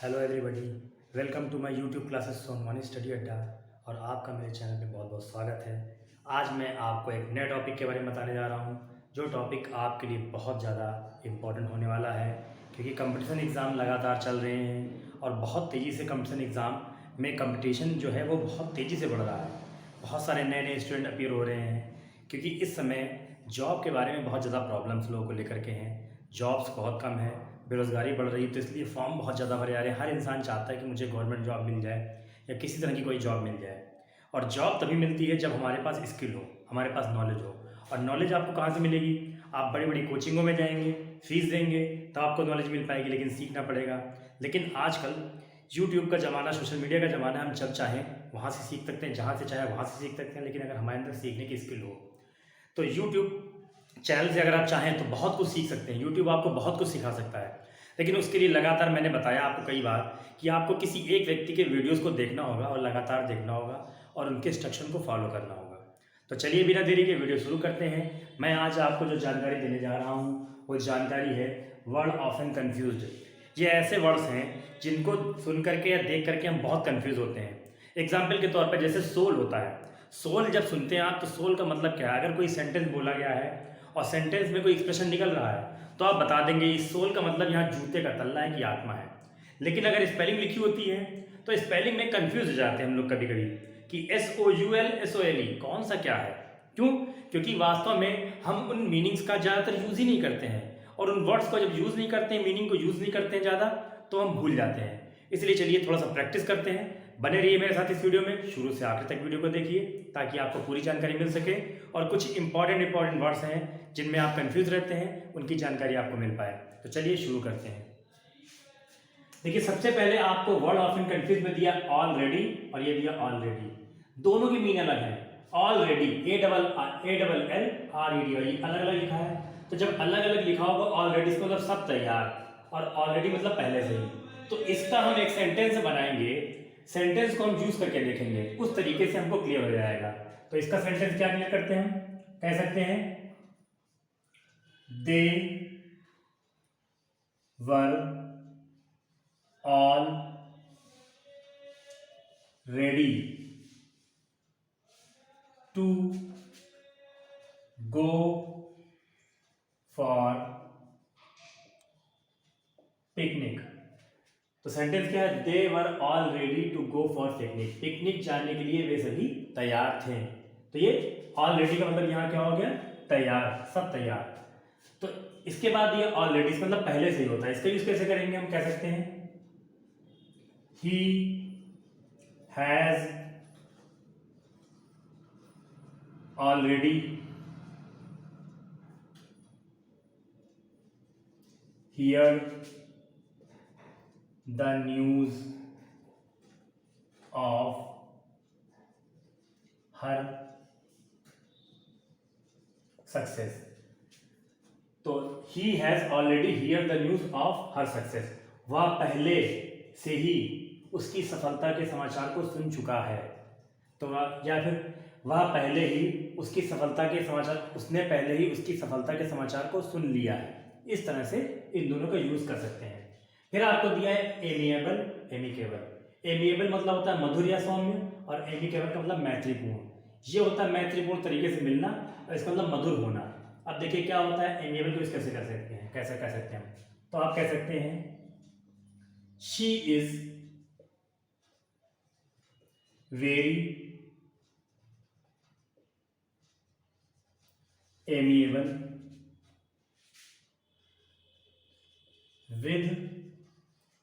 Hello everybody, welcome to my YouTube classes Sonwani study Adda. और आपका मेरे चैनल पे बहुत बहुत स्वागत है। आज मैं आपको एक नए टॉपिक के बारे में बताने जा रहा हूँ, जो टॉपिक आपके लिए बहुत ज़्यादा इम्पोर्टेंट होने वाला है, क्योंकि कंपटीशन एग्ज़ाम लगातार चल रहे हैं और बहुत तेज़ी से कंपटीशन एग्ज़ाम में कंपटीशन जो है वो बहुत तेज़ी से बढ़ रहा है। बहुत सारे नए नए स्टूडेंट अपीयर हो रहे हैं, क्योंकि इस समय जॉब के बारे में बहुत ज़्यादा प्रॉब्लम्स लोगों को लेकर के हैं। जॉब्स बहुत कम है, बेरोज़गारी बढ़ रही है, तो इसलिए फॉर्म बहुत ज़्यादा भरे आ रहे हैं। हर इंसान चाहता है कि मुझे गवर्नमेंट जॉब मिल जाए या किसी तरह की कोई जॉब मिल जाए। और जॉब तभी मिलती है जब हमारे पास स्किल हो, हमारे पास नॉलेज हो। और नॉलेज आपको कहाँ से मिलेगी? आप बड़ी बड़ी कोचिंगों में जाएंगे, फीस देंगे, तब आपको नॉलेज मिल पाएगी, लेकिन सीखना पड़ेगा। लेकिन आजकल यूट्यूब का ज़माना, सोशल मीडिया का ज़माना है, हम जब चाहें वहाँ से सीख सकते हैं, जहाँ से चाहे वहाँ से सीख सकते हैं। लेकिन अगर हमारे अंदर सीखने की स्किल हो तो यूट्यूब चैनल से अगर आप चाहें तो बहुत कुछ सीख सकते हैं। यूट्यूब आपको बहुत कुछ सिखा सकता है, लेकिन उसके लिए लगातार, मैंने बताया आपको कई बार, कि आपको किसी एक व्यक्ति के वीडियोस को देखना होगा और लगातार देखना होगा और उनके इंस्ट्रक्शन को फॉलो करना होगा। तो चलिए बिना देरी के वीडियो शुरू करते हैं। मैं आज आपको जो जानकारी देने जा रहा हूँ वो जानकारी है वर्ड ऑफन कन्फ्यूज्ड। ये ऐसे वर्ड्स हैं जिनको सुन करके या देख करके हम बहुत कन्फ्यूज होते हैं। एग्जाम्पल के तौर पर जैसे सोल होता है। सोल जब सुनते हैं आप तो सोल का मतलब क्या है? अगर कोई सेंटेंस बोला गया है और सेंटेंस में कोई एक्सप्रेशन निकल रहा है तो आप बता देंगे इस सोल का मतलब यहाँ जूते का तल्ला है कि आत्मा है। लेकिन अगर स्पेलिंग लिखी होती है तो स्पेलिंग में कंफ्यूज हो जाते हैं हम लोग कभी कभी कि SOUL SOLE कौन सा क्या है। क्यों? क्योंकि वास्तव में हम उन मीनिंग्स का ज़्यादातर यूज़ ही नहीं करते हैं, और उन वर्ड्स को जब यूज़ नहीं करते हैं, मीनिंग को यूज़ नहीं करते हैं ज़्यादा, तो हम भूल जाते हैं। इसलिए चलिए थोड़ा सा प्रैक्टिस करते हैं। बने रहिए मेरे साथ इस वीडियो में, शुरू से आखिर तक वीडियो को देखिए ताकि आपको पूरी जानकारी मिल सके। और कुछ इंपॉर्टेंट वर्ड्स हैं जिनमें आप कंफ्यूज रहते हैं, उनकी जानकारी आपको मिल पाए। तो चलिए शुरू करते हैं। देखिए, सबसे पहले आपको वर्ड ऑफन कंफ्यूज में दिया ऑलरेडी और ये दिया ऑलरेडी। दोनों की मीनिंग अलग है। ऑलरेडी ALL RED, और ये अलग अलग लिखा है। तो जब अलग अलग लिखा होगा ऑलरेडी, इसका मतलब सब तैयार, और ऑलरेडी मतलब पहले से ही। तो इसका हम एक सेंटेंस बनाएंगे, सेंटेंस को हम यूज करके देखेंगे, उस तरीके से हमको क्लियर हो जाएगा। तो इसका सेंटेंस क्या क्लियर करते हैं? हम कह सकते हैं they were all ready to go for picnic. तो सेंटेंस क्या है? They were all ready to go for picnic. Picnic जाने के लिए वे सभी तैयार थे। तो ये ऑलरेडी का मतलब यहाँ क्या हो गया? तैयार, सब तैयार। तो इसके बाद ये ऑलरेडी मतलब पहले से ही होता है। इसका यूज कैसे करेंगे? हम कह सकते हैं he has already heard the news of her success। तो he has already heard the news of her success, वह पहले से ही उसकी सफलता के समाचार को सुन चुका है। तो या फिर वह पहले ही उसकी सफलता के समाचार, उसने पहले ही उसकी सफलता के समाचार को सुन लिया है। इस तरह से इन दोनों का यूज कर सकते हैं। फिर आपको दिया है एमिएबल, एमिकेबल। एमिएबल मतलब होता है मधुर या सौम्य, और एमिकेबल का मतलब मैत्रीपूर्ण। ये होता है मैत्रीपूर्ण तरीके से मिलना, और इसका मतलब मधुर होना। अब देखिए क्या होता है एमिएबल को, इस कैसे कर सकते हैं, कैसे कह सकते हैं हम? तो आप कह सकते हैं she is very amiable with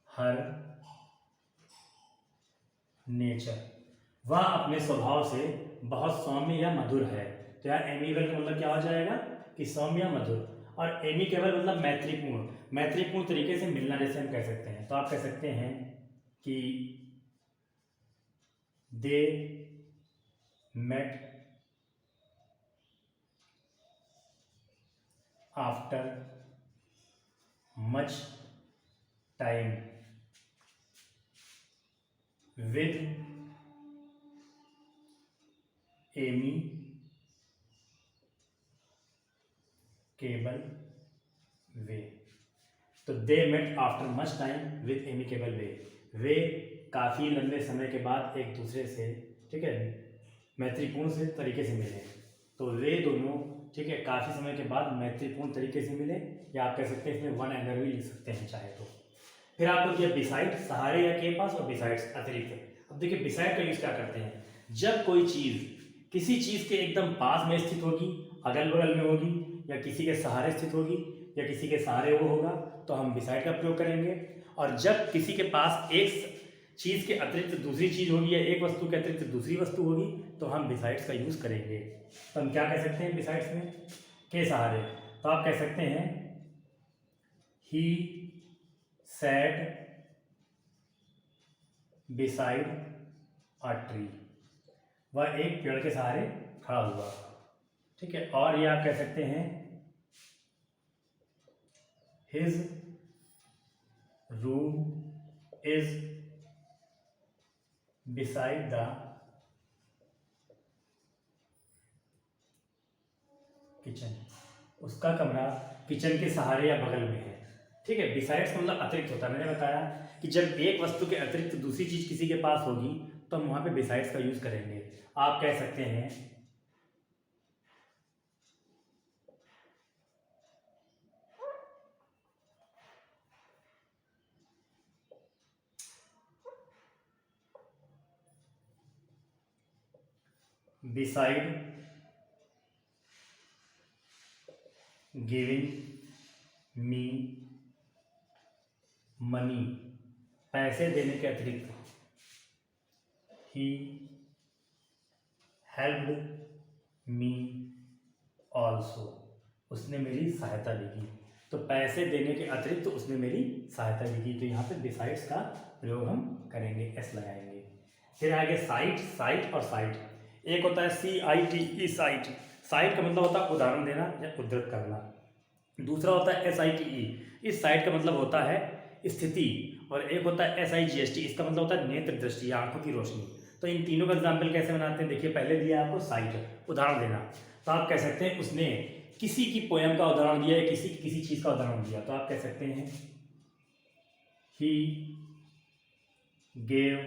her nature. वह अपने स्वभाव से बहुत सौम्य या मधुर है। तो यार एमिएबल का मतलब क्या हो जाएगा? कि सौम्य या मधुर। और एमिकेबल मतलब मैत्रीपूर्ण, मैत्रीपूर्ण तरीके से मिलना, जैसे हम कह सकते हैं। तो आप कह सकते हैं कि they met after much time with amicable way. तो they met after much time with amicable way काफ़ी लंबे समय के बाद एक दूसरे से, ठीक है, मैत्रीपूर्ण से तरीके से मिले। तो वे दोनों, ठीक है, काफ़ी समय के बाद मैत्रीपूर्ण तरीके से मिले, या आप कह सकते हैं इसमें वन एनदर भी लिख सकते हैं चाहे तो। फिर आपको दिया बिसाइड, सहारे या के पास, और बिसाइड्स अतिरिक्त। अब देखिए बिसाइड का यूज क्या करते हैं, जब कोई चीज़ किसी चीज़ के एकदम पास में स्थित होगी, अगल बगल में होगी, या किसी के सहारे स्थित होगी, या किसी के सहारे वो होगा, तो हम बिसाइड का प्रयोग करेंगे। और जब किसी के पास एक चीज़ के अतिरिक्त दूसरी चीज़ होगी, या एक वस्तु के अतिरिक्त दूसरी वस्तु होगी, तो हम बिसाइड्स का यूज़ करेंगे। तो हम क्या कह सकते हैं बिसाइड्स में, के सहारे। तो आप कह सकते हैं he sat beside a tree, वह एक पेड़ के सहारे खड़ा हुआ, ठीक है। और ये आप कह सकते हैं his room is beside the kitchen, उसका कमरा किचन के सहारे या बगल में है, ठीक है। बिसाइड्स का मतलब अतिरिक्त होता है। मैंने बताया कि जब एक वस्तु के अतिरिक्त दूसरी चीज किसी के पास होगी, तो हम वहां पे बिसाइड्स का यूज करेंगे। आप कह सकते हैं बिसाइड गिविंग मी मनी, पैसे देने के अतिरिक्त, ही हेल्प्ड मी ऑल्सो, उसने मेरी सहायता भी की। तो पैसे देने के अतिरिक्त उसने मेरी सहायता भी की, तो यहाँ पे बिसाइड्स का प्रयोग हम करेंगे, एस लगाएंगे। फिर आगे साइट, साइट और साइट। एक होता है CITE साइट, साइट का मतलब होता है उदाहरण देना या उद्धृत करना। दूसरा होता है SITE, इस साइट का मतलब होता है स्थिति। और एक होता है SIGST, इसका मतलब होता है नेत्र दृष्टि या आंखों की रोशनी। तो इन तीनों का एग्जाम्पल कैसे बनाते हैं, देखिए पहले दिया आपको साइट, उदाहरण देना। तो आप कह सकते हैं उसने किसी की पोयम का उदाहरण दिया या किसी चीज का उदाहरण दिया, तो आप कह सकते हैं ही गेव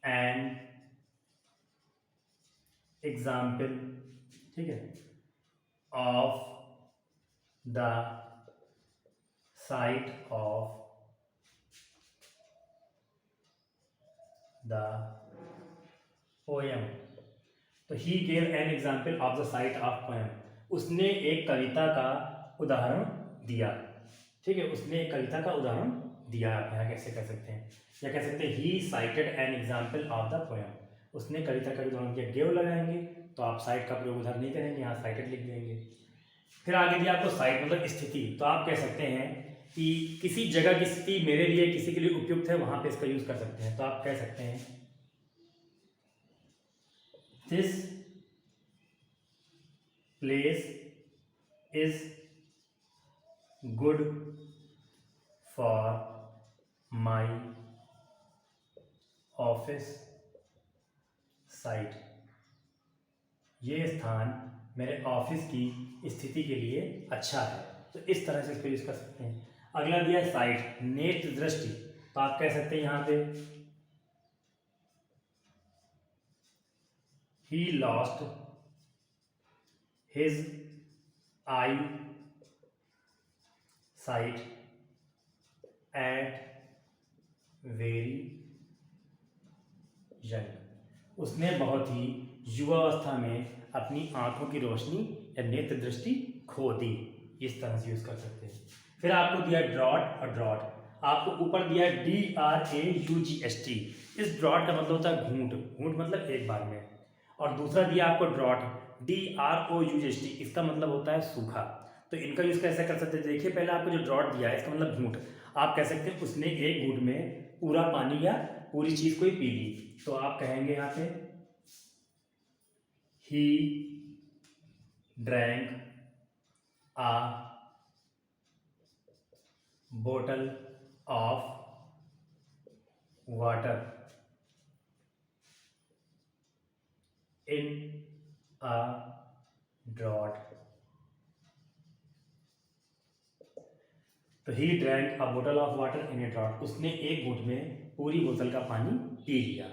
एन एग्जाम्पल, ठीक है, of the sight of the poem. तो he gave an example of the sight of poem, उसने एक कविता का उदाहरण दिया, ठीक है, उसने एक कविता का उदाहरण दिया। आप यहाँ कैसे कह सकते हैं, या कह सकते हैं he cited an example of the poem, उसने कविता का उदाहरण दिया। गेव लगाएंगे तो आप साइट का प्रयोग उधर नहीं करेंगे, यहाँ साइटेड लिख देंगे। फिर आगे दिया आपको साइट मतलब स्थिति, तो आप कह सकते हैं कि किसी जगह की स्थिति मेरे लिए किसी के लिए उपयुक्त है, वहां पे इसका यूज कर सकते हैं। तो आप कह सकते हैं this place is good for my office site, ये स्थान मेरे ऑफिस की स्थिति के लिए अच्छा है। तो इस तरह से इसको यूज कर सकते हैं। अगला दिया साइट, नेत्र दृष्टि, तो आप कह सकते हैं यहां पे he lost his eyesight at very young, उसने बहुत ही युवावस्था में अपनी आंखों की रोशनी या नेत्र दृष्टि खो दी। इस तरह से यूज कर सकते हैं। फिर आपको दिया ड्रॉट और ड्रॉट, आपको ऊपर दिया DRAUGST, इस ड्रॉट का मतलब होता है घूंट, घूंट मतलब एक बार में। और दूसरा दिया आपको ड्रॉट DROUGST, इसका मतलब होता है सूखा। तो इनका यूज कैसे कर सकते हैं, देखिए पहले आपको जो ड्रॉट दिया है इसका मतलब घूंट, आप कह सकते हैं उसने एक घूंट में पूरा पानी या पूरी चीज को ही पी ली। तो आप कहेंगे यहाँ पे he drank a bottle of water in a draught। तो तो ही ड्रैंक अ बोतल of water in a drought, उसने एक घूंट में पूरी बोतल का पानी पी लिया।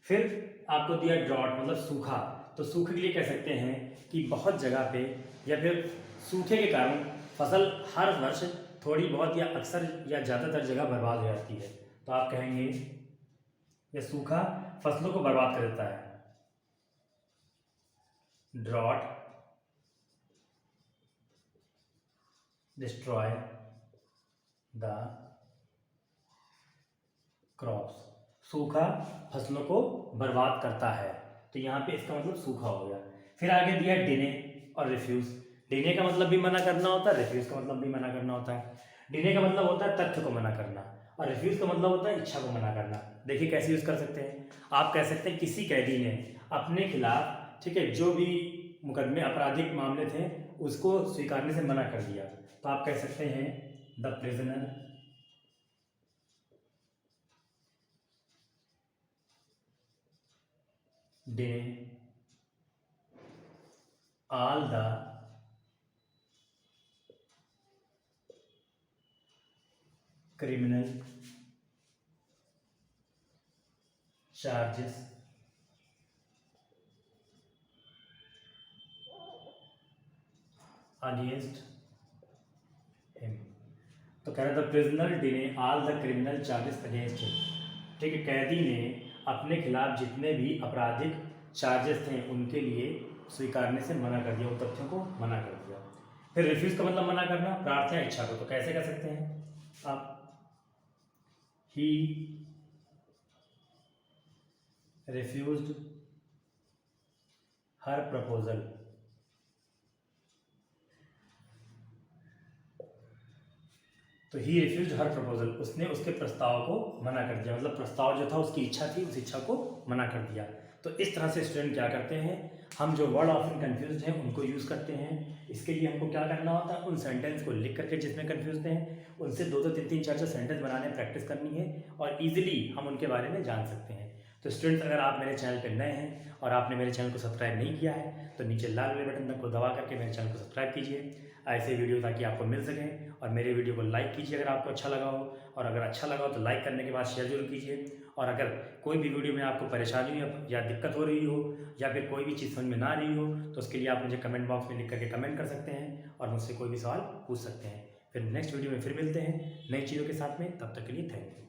फिर आपको दिया ड्रॉट मतलब सूखा, तो सूखे के लिए कह सकते हैं कि बहुत जगह पे या फिर सूखे के कारण फसल हर वर्ष थोड़ी बहुत या अक्सर या ज़्यादातर जगह बर्बाद हो जाती है। तो आप कहेंगे यह सूखा फसलों को बर्बाद कर देता है। ड्रॉट डिस्ट्रॉय द क्रॉप्स, सूखा फसलों को बर्बाद करता है। तो यहाँ पे इसका मतलब सूखा हो गया। फिर आगे दिया डिने और रिफ्यूज। डिने का मतलब भी मना करना होता है, रिफ्यूज का मतलब भी मना करना होता है। डिने का मतलब होता है तथ्य को मना करना और रिफ्यूज का मतलब होता है इच्छा को मना करना। देखिए कैसे यूज कर सकते हैं। आप कह सकते हैं किसी कैदी ने अपने खिलाफ, ठीक है, जो भी मुकदमे आपराधिक मामले थे उसको स्वीकारने से मना कर दिया। तो आप कह सकते हैं the prisoner deny all the criminal charges against him। तो कह रहा था prisoner deny all the criminal charges against him, ठीक है, कैदी ने अपने खिलाफ जितने भी आपराधिक चार्जेस थे उनके लिए स्वीकारने से मना कर दिया, उन तथ्यों को मना कर दिया। फिर रिफ्यूज का मतलब मना करना, प्रार्थना इच्छा को। तो कैसे कर सकते हैं आप, ही रिफ्यूज्ड हर प्रपोजल, तो ही रिफ्यूज हर प्रपोजल, उसने उसके प्रस्ताव को मना कर दिया, मतलब प्रस्ताव जो था उसकी इच्छा थी उस इच्छा को मना कर दिया। तो इस तरह से स्टूडेंट क्या करते हैं, हम जो वर्ड ऑफन कंफ्यूज हैं उनको यूज़ करते हैं। इसके लिए हमको क्या करना होता है, उन सेंटेंस को लिख करके जिसमें कंफ्यूज हैं उनसे 2-2 3-3 4-4 सेंटेंस बनाने प्रैक्टिस करनी है और ईजिली हम उनके बारे में जान सकते हैं। तो स्टूडेंट्स अगर आप मेरे चैनल पर नए हैं और आपने मेरे चैनल को सब्सक्राइब नहीं किया है तो नीचे लाल वाले बटन को दबा करके मेरे चैनल को सब्सक्राइब कीजिए ऐसे वीडियो ताकि आपको मिल सकें। और मेरे वीडियो को लाइक कीजिए अगर आपको अच्छा लगा हो, और अगर अच्छा लगा हो तो लाइक करने के बाद शेयर जरूर कीजिए। और अगर कोई भी वीडियो में आपको परेशानी या दिक्कत हो रही हो या फिर कोई भी चीज़ समझ में ना आ रही हो तो उसके लिए आप मुझे कमेंट बॉक्स में लिख करके कमेंट कर सकते हैं और मुझसे कोई भी सवाल पूछ सकते हैं। फिर नेक्स्ट वीडियो में फिर मिलते हैं नई चीज़ों के साथ में, तब तक के लिए थैंक यू।